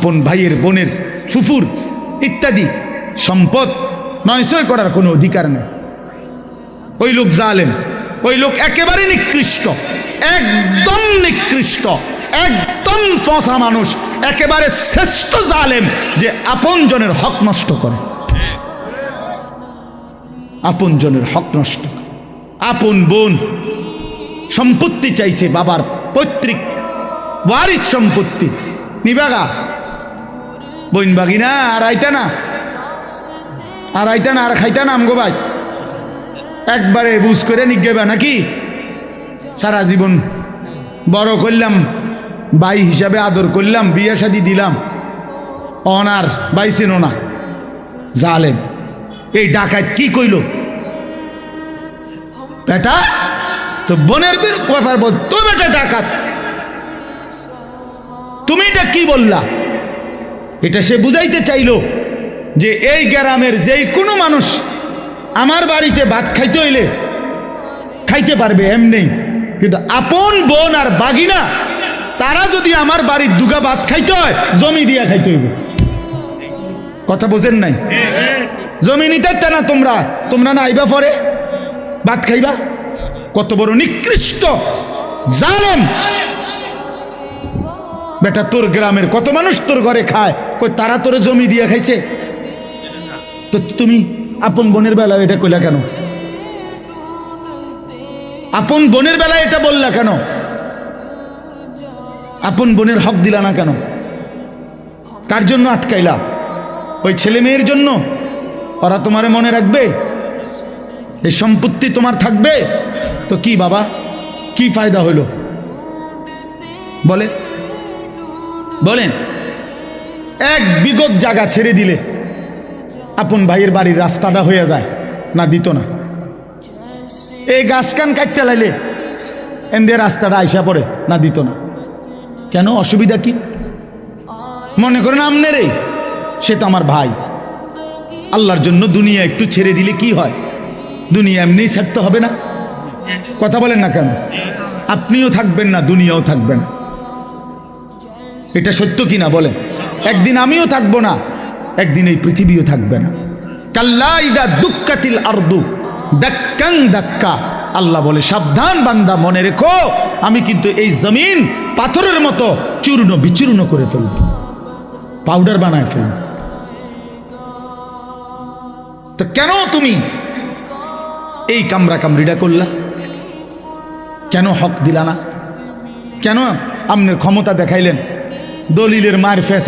আপন ভাইয়ের বোনের ফুফুর ইত্যাদি সম্পদ নয়ছয় করার কোনো অধিকার নেই। ওই লোক জালেম, ওই লোক একেবারে নিকৃষ্ট, একদম নিকৃষ্ট, একদম পচা মানুষ, একেবারে শ্রেষ্ঠ জালেম যে আপন জনের হক নষ্ট করে, আপন জনের হক নষ্ট করে। আপন বোন সম্পত্তি চাইছে, বাবার পৈতৃক ওয়ারিস সম্পত্তি নিবাগা, বইন বাগি না আর আইতা না, আর আইতা না, আর খাইতা না আমগো ভাই, একবারে বুঝ করে নিগেবা নাকি? সারা জীবন বড় করলাম, ভাই হিসাবে আদর করলাম, বিয়ে শাদি দিলাম, অনার বাইছেন না জালেম। এই ডাকাত কি কইল বেটা? তো বোনের ব্যাপার বল, তো বেটা ডাকাত, তুমি এটা কি বললা? এটা সে বুঝাইতে চাইলো যে এই গ্রামের যেই কোনো মানুষ আমার বাড়িতে ভাত খাইতে হইলে খাইতে পারবে এমনি, কিন্তু আপন বোন আর বাগিনা তারা যদি আমার বাড়ির দুগা ভাত খাইতে হয় জমি দিয়া খাইতে হইবে। কথা বোঝেন নাই? জমি নিতে না তোমরা, তোমরা না আইবা পরে ভাত খাইবা? কত বড় নিকৃষ্ট জালেম বেটা! তোর গ্রামের কত মানুষ তোর ঘরে খায়, কই তারা তোরে জমি দিয়া খাইছে? তো তুমি আপন বোনের বেলায় এটা কইলা কেন? আপন বোনের বেলায় এটা বললা কেন? আপন বোনের হক দিলা না কেন? কার জন্য আটকাইলা? ওই ছেলে মেয়ের জন্য? ওরা তোমারে মনে রাখবে? এই সম্পত্তি তোমার থাকবে? তো কি বাবা, কি ফায়দা হইল বলে বলেন? এক বিগত জায়গা ছেড়ে দিলে আপন ভাইয়ের বাড়ির রাস্তাটা হয়ে যায় না? দিত না? এই গাছ কান কাটতে লাইলে এনদের রাস্তাটা আইসা পড়ে না? দিত না? কেন? অসুবিধা কি? মনে করেন আমনেরে, সে তো আমার ভাই, আল্লাহর জন্য দুনিয়া একটু ছেড়ে দিলে কি হয়? দুনিয়া এমনিই ছাড়তে হবে না? কথা বলেন না কেন? আপনিও থাকবেন না, দুনিয়াও থাকবে না। এটা সত্য কি না বলেন? একদিন আমিও থাকবো না, একদিন এই পৃথিবীও থাকবে না। কাল্লা ইদা দুক্কাতিল আরদু দাক্কাং দাক্কা, আল্লাহ বলে সাবধান বান্দা, মনে রেখো আমি কিন্তু এই জমিন পাথরের মতো চূর্ণ বিচূর্ণ করে ফেলব, পাউডার বানায় ফেলব। তো কেন তুমি এই কামরা কামড়িটা করলা? কেন হক দিলা না? কেন আমনের ক্ষমতা দেখাইলেন? দলিলের মার ফেস